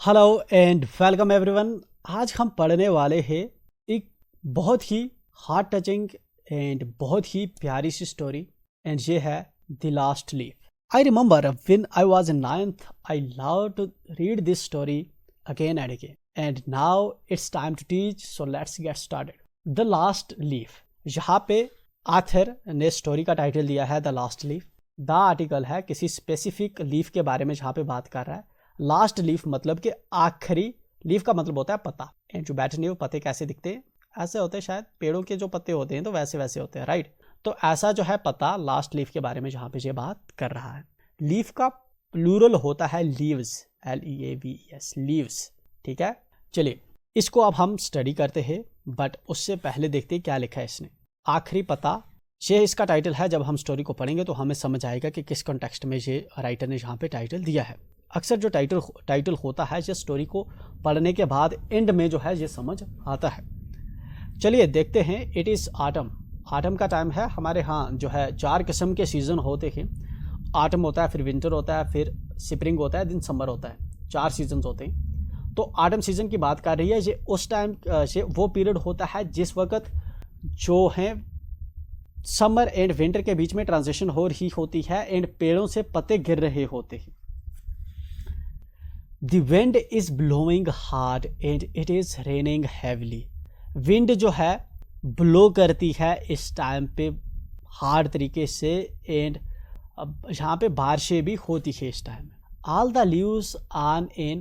Hello and welcome everyone. आज हम पढ़ने वाले हैं एक बहुत ही हार्ट टचिंग एंड बहुत ही प्यारी सी स्टोरी एंड ये है the last leaf. I remember when I was in ninth I love to read this story again and again and now it's time to teach, so let's get started. The last leaf, यहाँ पे author ने story का title दिया है the last leaf. The article है किसी specific leaf के बारे में जहाँ पे बात कर रहा है। लास्ट लीफ मतलब कि आखिरी, लीफ का मतलब होता है पत्ता। एंड जो बैठने वो पत्ते कैसे दिखते हैं, ऐसे होते हैं, शायद पेड़ों के जो पत्ते होते हैं तो वैसे वैसे होते हैं, राइट। तो ऐसा जो है पत्ता, लास्ट लीफ के बारे में जहाँ पे ये बात कर रहा है। लीफ का प्लूरल होता है लीव्स, LEAVES, लीव्स। ठीक है, चलिए इसको अब हम स्टडी करते हैं, बट उससे पहले देखते हैं क्या लिखा है इसने। आखिरी पत्ता, ये इसका टाइटल है। जब हम स्टोरी को पढ़ेंगे तो हमें समझ आएगा कि किस कॉन्टेक्स्ट में ये राइटर ने यहाँ पे टाइटल दिया है। अक्सर जो टाइटल होता है ये स्टोरी को पढ़ने के बाद एंड में जो है ये समझ आता है। चलिए देखते हैं। It is autumn. आटम का टाइम है। हमारे यहाँ जो है 4 किस्म के सीज़न होते हैं। आटम होता है, फिर विंटर होता है, फिर स्प्रिंग होता है, दिन समर होता है। 4 सीजन्स होते हैं। तो आटम सीजन की बात कर रही है। ये उस टाइम ये वो पीरियड होता है जिस वक्त जो है समर एंड विंटर के बीच में ट्रांजिशन हो रही होती है एंड पेड़ों से पत्ते गिर रहे होते हैं। The wind is blowing hard and it is raining heavily. Wind जो है ब्लो करती है इस टाइम पे हार्ड तरीके से एंड यहाँ पे बारिशें भी होती है इस टाइम में। All the leaves on an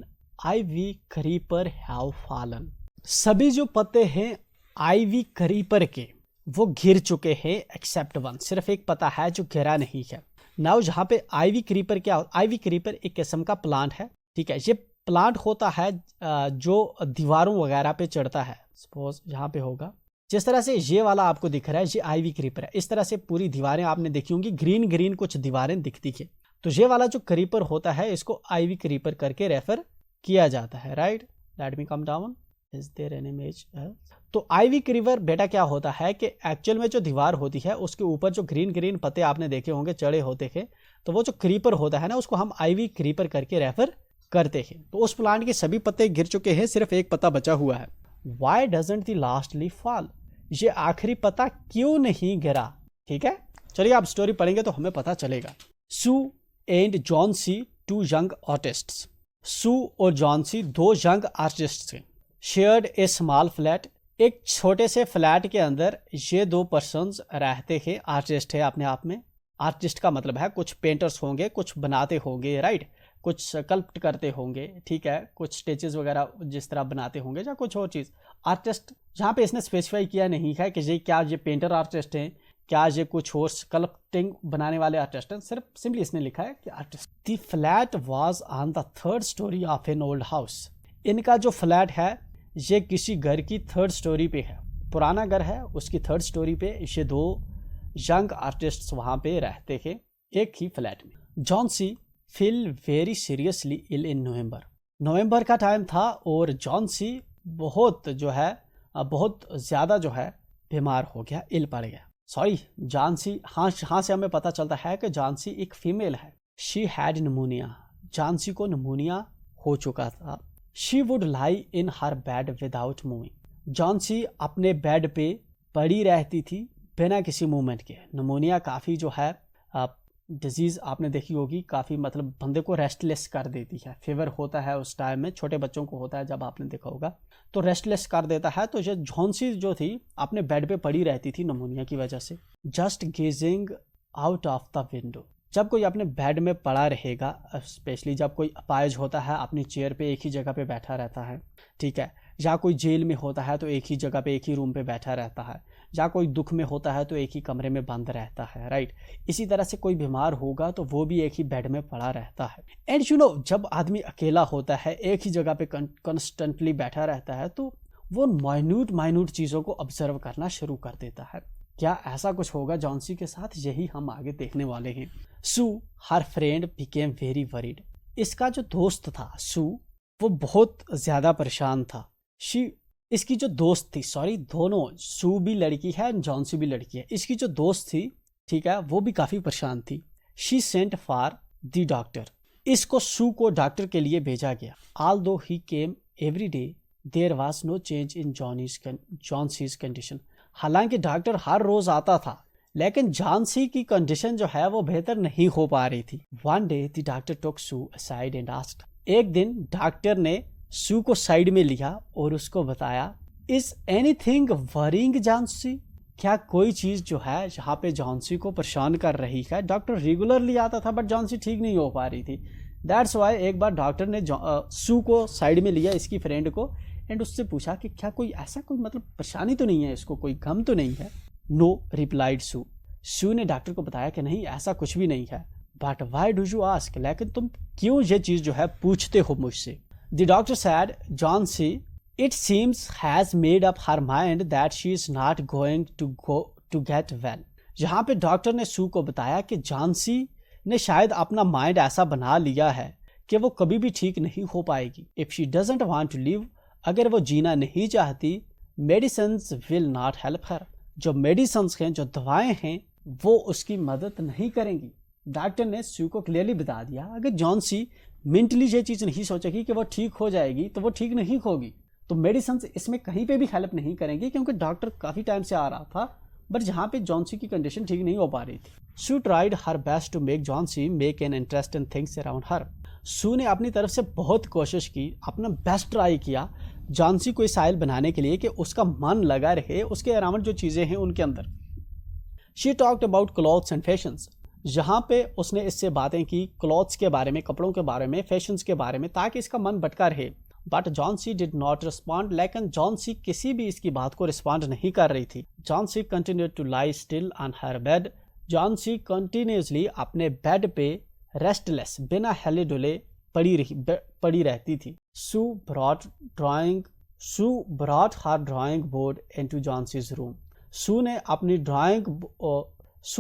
ivy creeper have fallen. सभी जो पत्ते हैं आईवी क्रीपर के वो गिर चुके हैं एक्सेप्ट वन। सिर्फ एक पत्ता है जो गिरा नहीं है। नाउ जहाँ पे आईवी क्रीपर क्या, आईवी क्रीपर एक किस्म का प्लांट है। ठीक है, ये प्लांट होता है जो दीवारों वगैरह पे चढ़ता है। सपोज यहाँ पे होगा, जिस तरह से ये वाला आपको दिख रहा है ये आईवी क्रीपर है। इस तरह से पूरी दीवारें आपने देखी होंगी, ग्रीन ग्रीन कुछ दीवारें दिखती है। तो ये वाला जो क्रीपर होता है इसको आईवी क्रीपर करके रेफर किया जाता है, right. Let me come down, is there an image. तो आईवी क्रीपर बेटा क्या होता है कि एक्चुअल में जो दीवार होती है उसके ऊपर जो ग्रीन ग्रीन पत्ते आपने देखे होंगे चढ़े होते हैं, तो वो जो क्रीपर होता है ना उसको हम आईवी क्रीपर करके रेफर करते हैं। तो उस प्लांट के सभी पत्ते गिर चुके हैं, सिर्फ एक पत्ता बचा हुआ है। Why doesn't the last leaf fall? ये आखिरी पत्ता क्यों नहीं गिरा? ठीक है, चलिए आप स्टोरी पढ़ेंगे तो हमें पता चलेगा। Sue and Johnsy, 2 young artists. Sue और जॉन सी 2 यंग आर्टिस्ट थे। शेयर्ड ए स्मॉल फ्लैट, एक छोटे से फ्लैट के अंदर ये 2 पर्सन्स रहते हैं। आर्टिस्ट है अपने आप में। आर्टिस्ट का मतलब है कुछ पेंटर्स होंगे, कुछ बनाते होंगे, राइट, कुछ स्कल्प्ट करते होंगे, ठीक है, कुछ स्टेचेस वगैरह जिस तरह बनाते होंगे या कुछ और चीज़। आर्टिस्ट जहाँ पे इसने स्पेसिफाई किया नहीं है कि ये क्या ये पेंटर आर्टिस्ट हैं, क्या ये कुछ और स्कल्प्टिंग बनाने वाले आर्टिस्ट हैं, सिर्फ सिंपली इसने लिखा है कि artist. The flat was on the 3rd story of an old house. इनका जो फ्लैट है ये किसी घर की 3rd स्टोरी पे है। पुराना घर है, उसकी 3rd स्टोरी पे ये 2 यंग आर्टिस्ट वहाँ पे रहते हैं एक ही फ्लैट में। Johnsy feel very seriously ill in November का टाइम था और जॉन सी बहुत जो है बहुत ज़्यादा जो है बीमार हो गया, इल पड़ गया। सॉरी, जॉन सी, हाँ से हमें पता चलता है कि जॉन सी एक फीमेल है। She had pneumonia, Johnsy को निमोनिया हो चुका था। She would lie in her bed without moving. Johnsy अपने बेड पे पड़ी रहती थी बिना किसी मूवमेंट के। निमोनिया काफ़ी जो है डिजीज़ आपने देखी होगी, काफ़ी मतलब बंदे को रेस्टलेस कर देती है। फीवर होता है उस टाइम में, छोटे बच्चों को होता है जब आपने देखा होगा, तो रेस्टलेस कर देता है। तो ये जॉन्सी जो थी अपने बेड पे पड़ी रहती थी निमोनिया की वजह से। Just gazing out of the window, जब कोई अपने बेड में पड़ा रहेगा, स्पेशली जब कोई अपाहिज होता है अपनी चेयर पे एक ही जगह पे बैठा रहता है, ठीक है, या कोई जेल में होता है तो एक ही जगह पे एक ही रूम पे बैठा रहता है, या कोई दुख में होता है तो एक ही कमरे में बंद रहता है, राइट। इसी तरह से कोई बीमार होगा तो वो भी एक ही बेड में पड़ा रहता है। एंड यू नो, जब आदमी अकेला होता है एक ही जगह पे कॉन्स्टेंटली बैठा रहता है तो वो माइन्यूट चीज़ों को ऑब्जर्व करना शुरू कर देता है। क्या ऐसा कुछ होगा जॉन्सी के साथ? यही हम आगे देखने वाले हैं। Sue her friend became very worried. इसका जो दोस्त था सू, वो बहुत ज़्यादा परेशान था। इसकी जो दोस्त थी, सॉरी दोनों, सू भी लड़की है जॉन्सी भी लड़की है, इसकी जो दोस्त थी, ठीक है, वो भी काफ़ी परेशान थी। She sent for the doctor. इसको सू को डॉक्टर के लिए भेजा गया। Although he came every day, there was no change in Johnsy's condition. हालांकि डॉक्टर हर रोज आता था, लेकिन जॉन्सी की कंडीशन जो है वो बेहतर नहीं हो पा रही थी। One day the doctor took Sue aside and asked, एक दिन डॉक्टर ने सू को साइड में लिया और उसको बताया, Is anything worrying जॉन्सी? क्या कोई चीज जो है जहाँ पे जॉन्सी को परेशान कर रही है? डॉक्टर रेगुलरली आता था बट जॉन्सी ठीक नहीं हो पा रही थी। दैट्स वाई एक बार डॉक्टर ने सू को साइड में लिया, इसकी फ्रेंड को, एंड उससे पूछा कि क्या कोई ऐसा कोई मतलब परेशानी तो नहीं है, इसको कोई गम तो नहीं है? No replied Sue. सू ने डॉक्टर को बताया कि नहीं, ऐसा कुछ भी नहीं है। But why do you ask? लेकिन तुम क्यों ये चीज जो है पूछते हो मुझसे? The doctor sad, Johnsy it seems has made up her mind that she is not going to get well। यहाँ पे डॉक्टर ने सू को बताया कि जॉन्सी ने शायद अपना माइंड ऐसा बना लिया है कि वो कभी भी ठीक नहीं हो पाएगी। If she doesn't want to live, अगर वो जीना नहीं चाहती, medicines will not help her। जो मेडिसिन हैं, जो दवाएं हैं, वो उसकी मदद नहीं करेंगी। डॉक्टर ने सू को क्लियरली बता दिया, अगर जॉन्सी मेंटली ये चीज़ नहीं सोचेगी कि वो ठीक हो जाएगी तो वो ठीक नहीं होगी। तो मेडिसिन इसमें कहीं पे भी हेल्प नहीं करेंगे, क्योंकि डॉक्टर काफ़ी टाइम से आ रहा था बट जहाँ पे जॉन्सी की कंडीशन ठीक नहीं हो पा रही थी। Sue tried her best to make Johnsy make an interest in things around her. Sue ने अपनी तरफ से बहुत कोशिश की, अपना बेस्ट ट्राई किया जॉन्सी को इस साइल बनाने के लिए कि उसका मन लगा रहे उसके अराउंड जो चीज़ें हैं उनके अंदर। She talked about clothes and fashions. जहाँ पे उसने इससे बातें की क्लॉथ्स के बारे में, कपड़ों के बारे में, फैशंस के बारे में, ताकि इसका मन भटका रहे। But Johnsy did not respond. लेकिन जॉन्सी किसी भी इसकी बात को रिस्पॉन्ड नहीं कर रही थी। Johnsy continued to lie still on her bed. Johnsy continuously अपने बेड पे रेस्टलेस, बिना हिले डुले पड़ी रहती थी। Sue brought her drawing board into Johnsy's room. Sue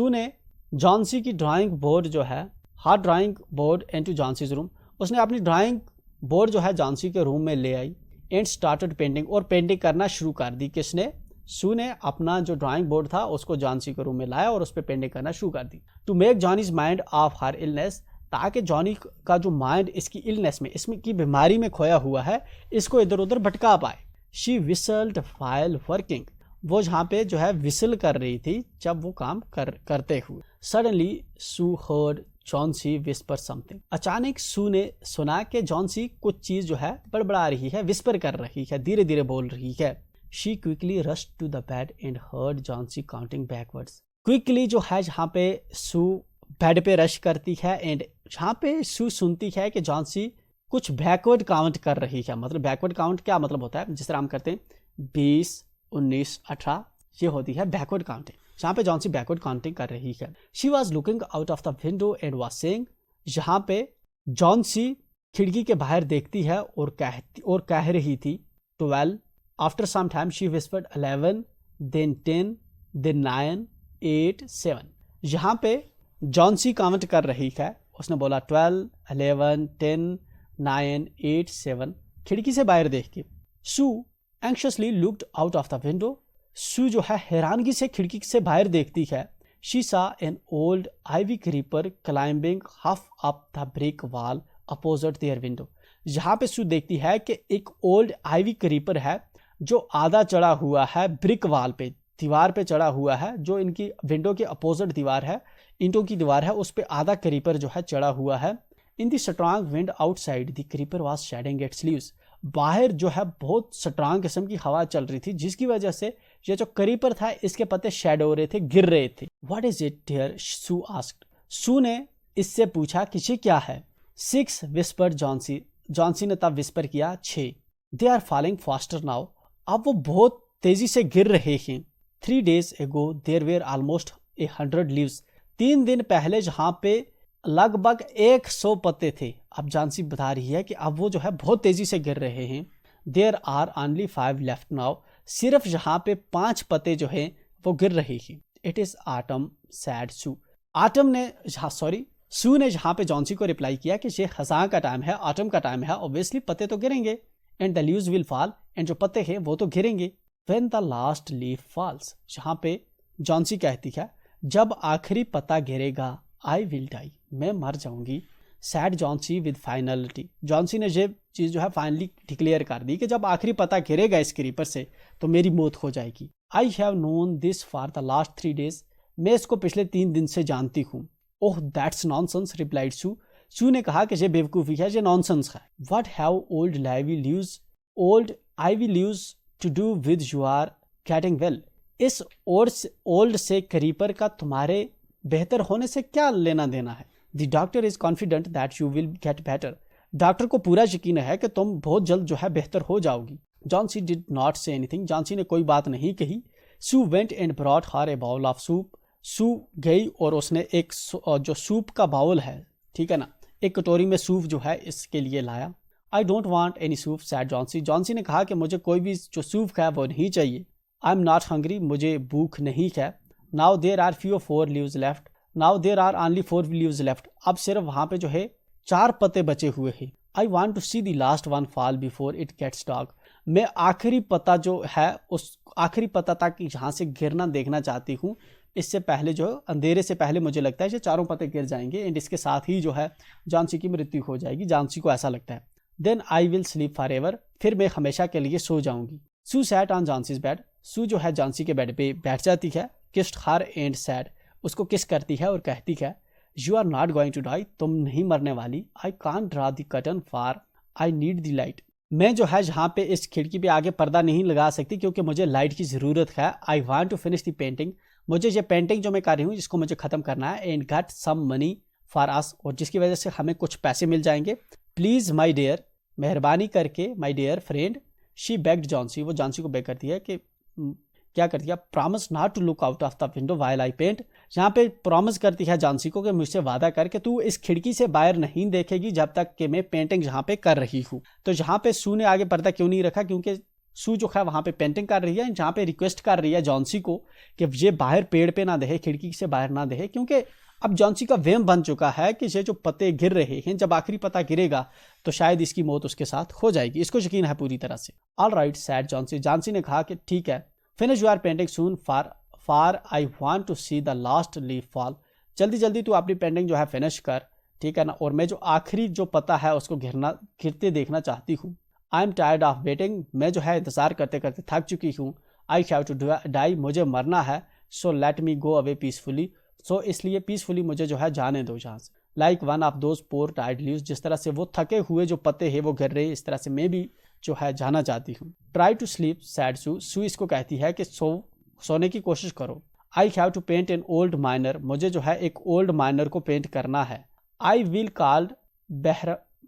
ने जॉन्सी की ड्राइंग बोर्ड जो है, her drawing board into Johnsy's room, उसने अपनी ड्राइंग बोर्ड जो है जॉन्सी के रूम में ले आई एंड स्टार्टेड पेंटिंग, और पेंटिंग करना शुरू कर दी। किसने? सू ने अपना जो ड्राइंग बोर्ड था उसको जॉन्सी के रूम में लाया और उस पर पेंटिंग करना शुरू कर दी। To make Johnny's mind off her illness, ताकि जॉनी का जो माइंड इसकी इलनेस में, इसमें की बीमारी में खोया हुआ है, इसको इधर उधर भटका पाए। She whistled while working. वो जहाँ पे जो है विसल कर रही थी जब वो काम करते हुए। सडनली सू हर्ड जॉन्सी विस्पर समथिंग। अचानक सू ने सुना कि जॉन्सी कुछ चीज जो है बड़बड़ा रही है, विस्पर कर रही है, धीरे धीरे बोल रही है। She quickly rushed to the bed and heard Johnsy counting backwards. Quickly जो है जहाँ पे सू बेड पे रश करती है एंड जहाँ पे सू सुनती है कि जॉन्सी कुछ बैकवर्ड काउंट कर रही है। मतलब बैकवर्ड काउंट क्या मतलब होता है? जिस तरह हम करते हैं 20, 19, 18, ये होती है बैकवर्ड काउंटिंग। जहाँ पे जॉन्सी बैकवर्ड काउंटिंग कर रही है। She was looking out of the window and was saying. जहाँ पे जॉन्सी खिड़की के बाहर देखती है और कह रही थी 12। After some time she whispered 11, then 10, then 9, 8, 7। यहाँ पे जॉन्सी काउंट कर रही है, उसने बोला 12, 11, 10, 9, 8, 7 खिड़की से बाहर देख के। Sue anxiously looked out of the window. Sue जो है हैरानगी से खिड़की से बाहर देखती है। She saw an old ivy creeper climbing half up the brick wall opposite their window. यहाँ पे सू देखती है कि एक ओल्ड आइवी क्रीपर है जो आधा चढ़ा हुआ है ब्रिक वॉल पे, दीवार पे चढ़ा हुआ है, जो इनकी विंडो के अपोजिट दीवार है, ईंटों की दीवार है, उस पे आधा क्रीपर जो है चढ़ा हुआ है। In the strong wind outside the creeper was shedding its leaves. बाहर जो है बहुत स्ट्रांग किस्म की हवा चल रही थी, जिसकी वजह से ये जो क्रीपर था इसके पत्ते शेड हो रहे थे, गिर रहे थे। What is it dear? Sue asked. Sue ने इससे पूछा कि ये क्या है? 6 विस्पर्ड जॉन्सी। जॉन्सी ने तब विस्पर किया 6। They are falling faster now. अब वो बहुत तेजी से गिर रहे हैं। 3 days ago there were almost 100 leaves. 3 दिन पहले जहाँ पे लगभग 100 पत्ते थे, अब जॉन्सी बता रही है कि अब वो जो है बहुत तेजी से गिर रहे हैं। There are only 5 left now. सिर्फ यहाँ पे 5 पत्ते जो हैं वो गिर रहे हैं। It is autumn sad Sue. Sue ने जहाँ पे जॉन्सी को रिप्लाई किया कि ये खज़ां का टाइम है, ऑटम का टाइम है, ऑब्वियसली पत्ते तो गिरेंगे, and the leaves will fall, and जो पत्ते हैं वो तो गिरेंगे। When the last leaf falls, जहाँ पे जॉन्सी कहती है जब आखिरी पत्ता गिरेगा, आई विल डाई, मैं मर जाऊंगी। Sad Johnsy with finality. Johnsy ने ये चीज़ जो है फाइनली डिक्लेयर कर दी कि जब आखिरी पता गिरेगा इस क्रीपर से तो मेरी मौत हो जाएगी। I have known this for the last 3 days। मैं इसको पिछले 3 दिन से जानती हूँ। Oh that's nonsense replied Sue. Sue ने कहा कि ये बेवकूफ़ी है, ये नॉनसेंस है। What have old ivy leaves to do with you are getting well. इस ओल्ड से क्रीपर का तुम्हारे बेहतर होने से क्या लेना देना है। The doctor is confident that you will get better. Doctor को पूरा यकीन है कि तुम बहुत जल्द जो है बेहतर हो जाओगी। Johnsy did not say anything. Johnsy ने कोई बात नहीं कही। Sue went and brought her a bowl of soup. Sue गई और उसने एक जो सूप का बाउल है, ठीक है ना, एक कटोरी में सूप जो है इसके लिए लाया। I don't want any soup sad Johnsy. Johnsy ने कहा कि मुझे कोई भी जो सूप है वो नहीं चाहिए। I am not hungry. मुझे भूख नहीं है। Now there are few 4 leaves left. Now there are only 4 leaves left. अब सिर्फ वहां पे जो है 4 पत्ते बचे हुए हैं। I want to see the last one fall before it gets dark. मैं आखिरी पता जो है उस आखिरी पता तक यहाँ से गिरना देखना चाहती हूँ। इससे पहले जो अंधेरे से पहले मुझे लगता है ये 4 पत्ते गिर जाएंगे एंड इसके साथ ही जो है जॉन्सी की मृत्यु हो जाएगी। जॉन्सी को ऐसा लगता है। Then I will sleep forever. फिर मैं हमेशा के लिए सो जाऊंगी। Sue sat on Johnsy's bed. Sue जो है जॉन्सी के बेड पे बैठ जाती है। Kissed her and said. उसको किस करती है और कहती है you are not going to die. तुम नहीं मरने वाली। I can't draw the curtain for I need the light. मैं जो है यहाँ पे इस खिड़की पे आगे पर्दा नहीं लगा सकती क्योंकि मुझे लाइट की ज़रूरत है। I want to finish the painting. मुझे ये पेंटिंग जो मैं कर रही हूँ जिसको मुझे ख़त्म करना है। And get some money for us. और जिसकी वजह से हमें कुछ पैसे मिल जाएंगे। प्लीज़ माई डियर, मेहरबानी करके my dear friend. She begged Johnsy. वो जॉन्सी को बेग करती है कि क्या करती है, promise not to look out of the window while I paint. यहाँ पे प्रॉमिस करती है जॉन्सी को कि मुझसे वादा कर कि तू इस खिड़की से बाहर नहीं देखेगी जब तक कि मैं पेंटिंग यहाँ पे कर रही हूँ। तो यहाँ पे सू ने आगे पर्दा क्यों नहीं रखा, क्योंकि सू जो है वहाँ पे पेंटिंग कर रही है। जहाँ पे रिक्वेस्ट कर रही है जॉन्सी को कि ये बाहर पेड़ पे ना दे, खिड़की से बाहर ना दे, क्योंकि अब जॉन्सी का वहम बन चुका है कि ये जो पत्ते गिर रहे हैं, जब आखिरी पता गिरेगा तो शायद इसकी मौत उसके साथ हो जाएगी। इसको यकीन है पूरी तरह से। All right said Johnsy. Johnsy ने कहा कि ठीक है, finish your painting soon for I want to see the last leaf fall. जल्दी जल्दी तू अपनी पेंटिंग जो है फिनिश कर, ठीक है ना, और मैं जो आखिरी जो पता है उसको गिरते देखना चाहती हूँ। I am tired of waiting. मैं जो है इंतजार करते करते थक चुकी हूँ। I have to die. मुझे मरना है। So let me go away peacefully. So इसलिए पीसफुली मुझे जो है जाने दो यहाँ से। Like one of those poor tired leaves. जिस तरह से वो थके हुए जो पत्ते हैं वो गिर रहे, इस तरह से मैं भी जो है जाना चाहती हूँ। Try to sleep said Sue. Sue इसको कहती है कि सोने की कोशिश करो। I have to paint an old miner. मुझे जो है एक ओल्ड माइनर को पेंट करना है। I will called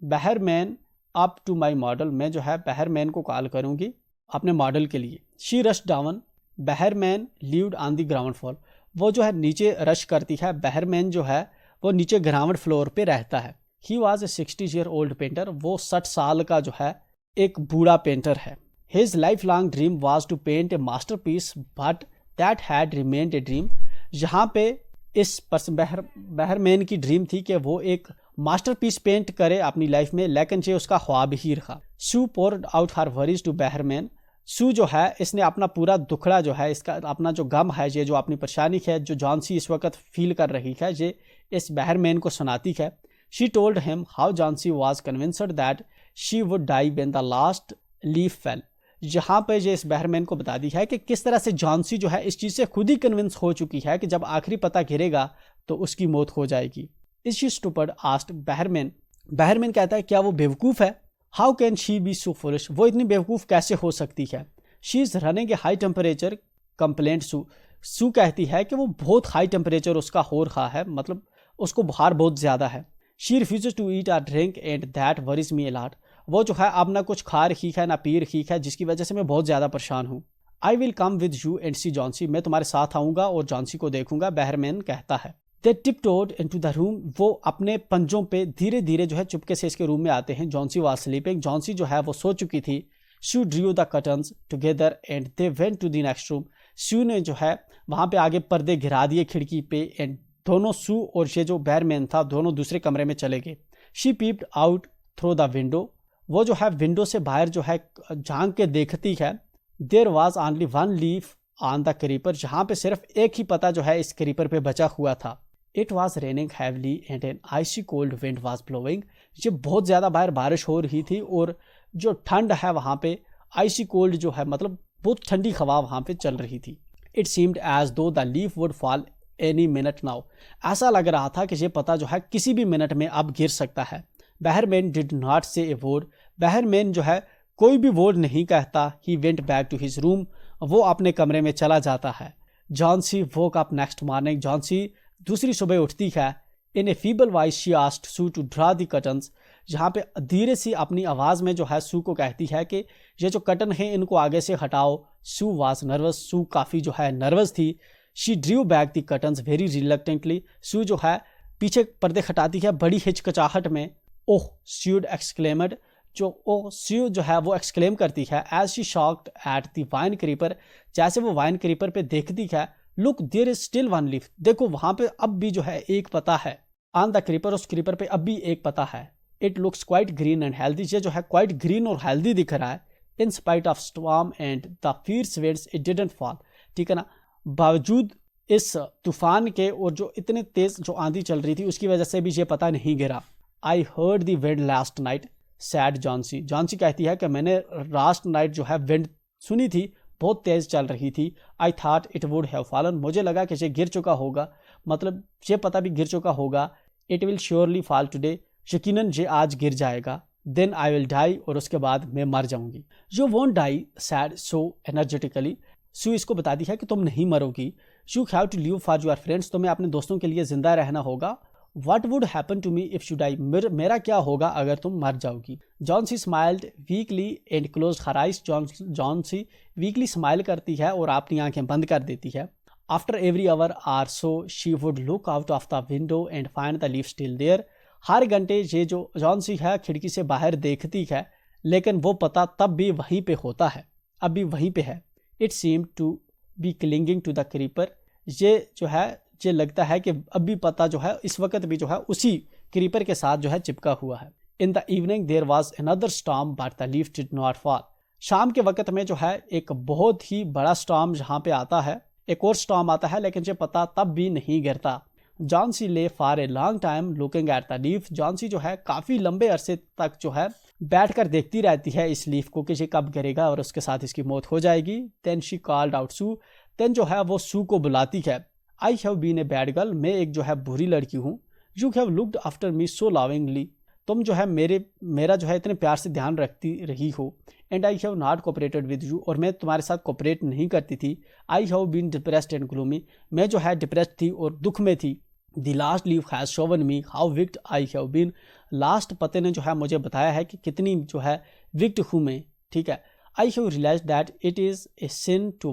Behrman up to my model. मैं जो है बहरमैन को कॉल करूंगी अपने मॉडल के लिए। She rush down. Behrman lived on the ground floor. वो जो है नीचे रश करती है। बहरमैन जो है वो नीचे ग्राउंड फ्लोर पे रहता है। He was a 60 year old painter. वो 60 साल का जो है एक बूढ़ा पेंटर है। His lifelong dream was to paint a masterpiece but that had remained a dream. यहाँ पे इस बहरमैन की ड्रीम थी कि वो एक मास्टरपीस पेंट करे अपनी लाइफ में, लेकिन ये उसका ख्वाब ही रहा। Sue poured out her worries to Behrman. Sue जो है इसने अपना पूरा दुखड़ा जो है, इसका अपना जो गम है, ये जो अपनी परेशानी है जो जॉन्सी इस वक्त फील कर रही है, ये इस बहरमैन को सुनाती है। She told him how Johnsy was convinced that she would die when the last leaf fell. यहाँ पे ये इस बहरमैन को बता दी है कि किस तरह से जॉन्सी जो है इस चीज़ से खुद ही कन्विंस हो चुकी है कि जब आखिरी पता गिरेगा तो उसकी मौत हो जाएगी। Is she stupid asked Behrman. Behrman कहता है क्या वो बेवकूफ़ है। How can she be so foolish. वो इतनी बेवकूफ़ कैसे हो सकती है। She is running a high temperature complaint Sue. Sue कहती है कि वो बहुत हाई टेम्परेचर उसका हो रहा है, मतलब उसको बुखार बहुत ज़्यादा है। She refuses to eat or drink and that worries me a lot. वो जो है अब ना कुछ खा रही है ना पी रही है, जिसकी वजह से मैं बहुत ज़्यादा परेशान हूँ। I will come with you and see Johnsy. मैं तुम्हारे साथ आऊँगा और जॉन्सी को देखूंगा, बहरमैन कहता है। दे टिपटोड इनटू द रूम। वो अपने पंजों पे धीरे धीरे जो है चुपके से इसके रूम में आते हैं। Johnsy was sleeping. जॉन्सी जो है वो सो चुकी थी। Sue drew the curtains together and they went to the next room. Sue ने जो है वहाँ पे आगे पर्दे गिरा दिए खिड़की पे एंड दोनों शू और ये जो बहरमैन था दोनों दूसरे कमरे में चले गए। She peeped out through the window. वो जो है विंडो से बाहर जो है झांक के देखती है। There was only one leaf on the creeper. जहाँ पे सिर्फ एक ही पता जो है इस क्रीपर पे बचा हुआ था। It was raining heavily and an icy cold wind was blowing. ये बहुत ज़्यादा बाहर बारिश हो रही थी और जो ठंड है वहाँ पे आइसी कोल्ड जो है मतलब बहुत ठंडी हवा वहाँ पे चल रही थी। इट सीम्ड एज दो the leaf would fall any minute now. ऐसा लग रहा था कि ये पता जो है किसी भी मिनट में अब गिर सकता है। बहरमैन डिड नॉट से ए वर्ड। बहरमैन जो है कोई भी वर्ड नहीं कहता। He went back to his room. वो अपने कमरे में चला जाता है। Johnsy woke up next morning. Johnsy दूसरी सुबह उठती है। In a feeble voice she asked Sue to draw the curtains. जहाँ पे धीरे सी अपनी आवाज़ में जो है सू को कहती है कि ये जो कर्टन है इनको आगे से हटाओ। सू वाज नर्वस। सू काफ़ी जो है नर्वस थी। She drew back the curtains very reluctantly. Sue जो है पीछे पर्दे हटाती है बड़ी हिचकिचाहट में। Oh Sue exclaimed. जो ओह स्यू जो है वो एक्सक्लेम करती है as she shocked at the vine creeper. जैसे वो वाइन क्रीपर पे देखती है। Look there is still one leaf. देखो वहाँ पे अब भी जो है एक पत्ता है। On the creeper. उस क्रीपर पे अब भी एक पत्ता है। It looks quite green and healthy. ये जो है क्वाइट ग्रीन और हेल्दी दिख रहा है। In spite of storm and the fierce winds it didn't fall. ठीक है ना, बावजूद इस तूफान के और जो इतने तेज जो आंधी चल रही थी उसकी वजह से भी ये पता नहीं गिरा। I heard the wind last night sad Johnsy. Johnsy कहती है कि मैंने लास्ट नाइट जो है विंड सुनी थी, बहुत तेज चल रही थी। I thought it would have fallen. मुझे लगा कि ये गिर चुका होगा, मतलब ये पता भी गिर चुका होगा। It will surely fall today. Then I will गिर जाएगा। देन आई विल डाई। और उसके बाद मैं मर जाऊंगी। You won't die said so energetically. Sue इसको बताती है कि तुम नहीं मरोगी। You have to live for your friends. तुम्हें अपने दोस्तों के लिए जिंदा रहना होगा। What would happen to me if you die? मेरा क्या होगा अगर तुम मर जाओगी। Johnsy smiled weakly and close her eyes. Johnsy weakly smile करती है और अपनी आंखें बंद कर देती है। After every hour or so she would look out of the window and find the leaf still there. हर घंटे ये जो जॉन्सी है खिड़की से बाहर देखती है, लेकिन वो पता तब भी वहीं पे होता है, अभी वहीं पे है। It seemed to be clinging to the creeper. ये जो है ये लगता है कि अब भी पता जो है इस वक्त भी जो है उसी क्रीपर के साथ जो है चिपका हुआ है। In the evening there was another storm but the leaf did not fall. शाम के वक्त में जो है एक बहुत ही बड़ा स्टॉर्म जहाँ पे आता है, एक और स्टॉर्म आता है, लेकिन ये पता तब भी नहीं गिरता। जॉन्सी ले for a long time looking at the leaf. Johnsy जो है काफ़ी लंबे अरसे तक जो है बैठकर देखती रहती है इस लीफ को कि ये कब गिरेगा और उसके साथ इसकी मौत हो जाएगी। Then she called out Sue. Then जो है वो सू को बुलाती है। I have been a bad girl. मैं एक जो है बुरी लड़की हूँ। You have looked after me so lovingly. तुम जो है मेरा जो है इतने प्यार से ध्यान रखती रही हो। And I have not cooperated with you. और मैं तुम्हारे साथ कोऑपरेट नहीं करती थी। I have been depressed and gloomy. मैं जो है डिप्रेस्ड थी और दुख में थी। The last leaf has shown me how wicked I have been. Last पते ने जो है मुझे बताया है कि कितनी जो है विक्ड हूँ मैं। ठीक है। I have realised that it is a sin to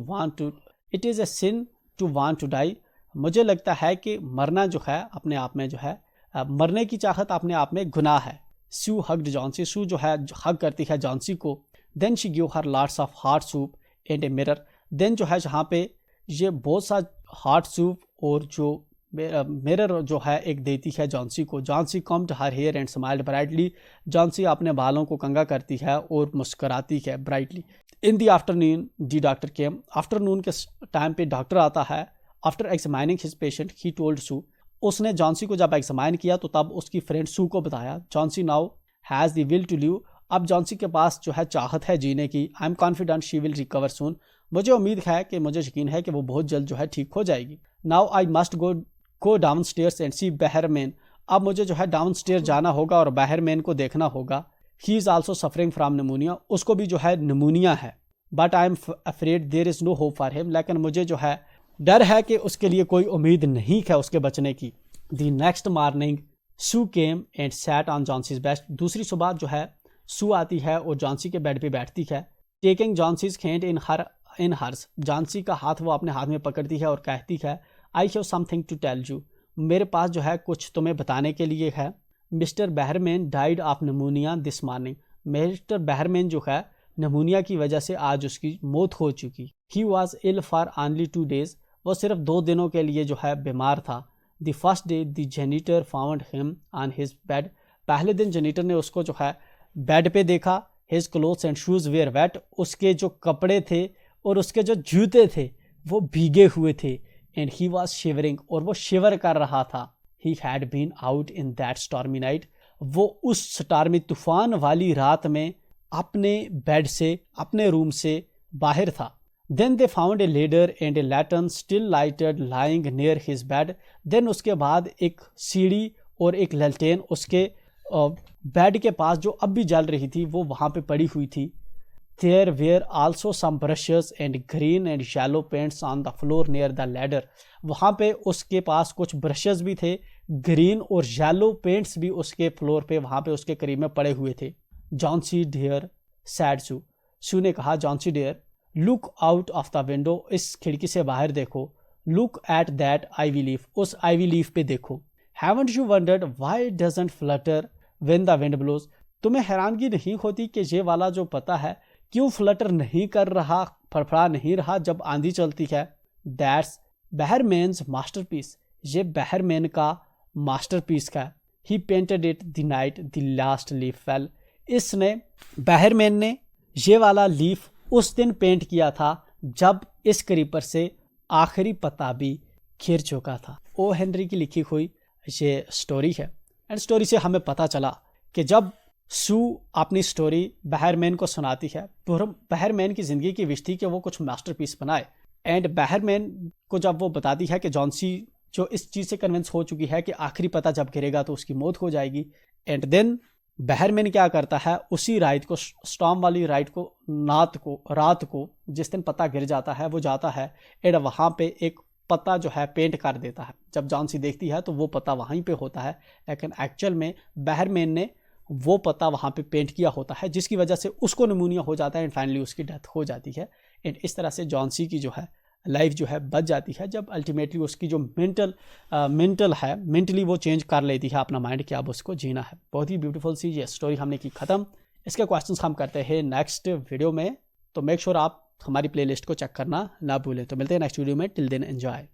want to die. मुझे लगता है कि मरना जो है अपने आप में जो है मरने की चाहत अपने आप में गुनाह है। सू हग्ड जॉन्सी। सू जो है हग करती है जॉन्सी को। Then she give her lots of hot soup and a mirror. Then जो है जहाँ पे ये बहुत सा हॉट सूप और जो मिरर जो है एक देती है जॉन्सी को। Johnsy combed her hair and smiled brightly. Johnsy अपने बालों को कंघा करती है और मुस्कुराती है brightly. In the afternoon the doctor came. Afternoon के टाइम पे डॉक्टर आता है। After examining his patient he told Sue. उसने जॉन्सी को जब एग्जामाइन किया तो तब उसकी फ्रेंड सू को बताया। Johnsy now has the will to live. अब जॉन्सी के पास जो है चाहत है जीने की। I am confident she will recover soon. मुझे उम्मीद है कि मुझे यकीन है कि वो बहुत जल्द जो है ठीक हो जाएगी। Now I must go down stairs and see Behrman. अब मुझे जो है डाउन स्टेयर जाना होगा और बहरमैन को देखना होगा। He is also suffering from pneumonia. उसको भी जो है निमोनिया है। But I am afraid there is no hope for him. लेकिन मुझे जो है डर है कि उसके लिए कोई उम्मीद नहीं है उसके बचने की। The next morning Sue came and sat on Johnsy's bed. दूसरी सुबह जो है सू आती है और जॉन्सी के बेड पे बैठती है। Taking Johnsy's hand in hers. Johnsy का हाथ वो अपने हाथ में पकड़ती है और कहती है I have something to tell you. मेरे पास जो है कुछ तुम्हें बताने के लिए है। Mr Behrman died of pneumonia this morning. Mr Behrman जो है निमोनिया की वजह से आज उसकी मौत हो चुकी। He was ill for only 2 days। वो सिर्फ 2 दिनों के लिए जो है बीमार था। The first day the janitor found him on his bed. पहले दिन जेनिटर ने उसको जो है बेड पे देखा। His clothes and shoes were wet. उसके जो कपड़े थे और उसके जो जूते थे वो भीगे हुए थे। एंड ही वॉज शिवरिंग, और वो शिवर कर रहा था। He had been out in that stormy night, वो उस स्टॉर्मी तूफान वाली रात में अपने बेड से, अपने रूम से बाहर था। Then they found a ladder and a lantern still lighted lying near his bed. Then उसके बाद एक सीढ़ी और एक ललटेन उसके बेड के पास जो अब भी जल रही थी वो वहाँ पे पड़ी हुई थी। There were also some brushes and green and yellow paints on the floor near the ladder. वहाँ पे उसके पास कुछ ब्रशेस भी थे, ग्रीन और येलो पेंट्स भी उसके फ्लोर पे, वहाँ पे उसके करीब में पड़े हुए थे। Johnsy dear said Sue, Sue ने कहा Johnsy dear look out of the window, इस खिड़की से बाहर देखो। Look at that ivy leaf, उस आईवी लीफ पे देखो। Haven't you wondered why doesn't flutter when the wind blows, तुम्हें हैरानगी नहीं होती कि ये वाला जो पता है क्यों फ्लटर नहीं कर रहा, फड़फड़ा नहीं रहा जब आंधी चलती है। दैट्स बहरमैन्स मास्टरपीस, ये बहरमैन का मास्टरपीस का। He painted it the night the last leaf fell, इसने बहरमैन ने ये वाला लीफ उस दिन पेंट किया था जब इस क्रीपर से आखिरी पत्ता भी गिर चुका था। ओ हेनरी की लिखी हुई ये स्टोरी है, एंड स्टोरी से हमें पता चला कि जब सू अपनी स्टोरी बहरमैन को सुनाती है, बहरमैन की ज़िंदगी की विश थी कि वो कुछ मास्टरपीस बनाए। एंड बहरमैन को जब वो बताती है कि जॉनसी जो इस चीज़ से कन्विंस हो चुकी है कि आखिरी पता जब गिरेगा तो उसकी मौत हो जाएगी, एंड देन बहरमैन क्या करता है, उसी रात को, स्टॉर्म वाली रात को जिस दिन पता गिर जाता है, वो जाता है एंड वहाँ पे एक पता जो है पेंट कर देता है। जब जॉनसी देखती है तो वो पता वहीं पे होता है, लेकिन एक्चुअल में बहरमैन ने वो पता वहाँ पे पेंट किया होता है, जिसकी वजह से उसको निमोनिया हो जाता है एंड फाइनली उसकी डेथ हो जाती है। एंड इस तरह से जॉनसी की जो है लाइफ जो है बच जाती है, जब अल्टीमेटली उसकी जो मेंटली वो चेंज कर लेती है अपना माइंड कि अब उसको जीना है। बहुत ही ब्यूटीफुल सी ये स्टोरी हमने की ख़त्म। इसके क्वेश्चंस हम करते हैं नेक्स्ट वीडियो में, तो मेक श्योर आप हमारी प्लेलिस्ट को चेक करना ना भूलें। तो मिलते हैं नेक्स्ट वीडियो में, टिल देन एंजॉय।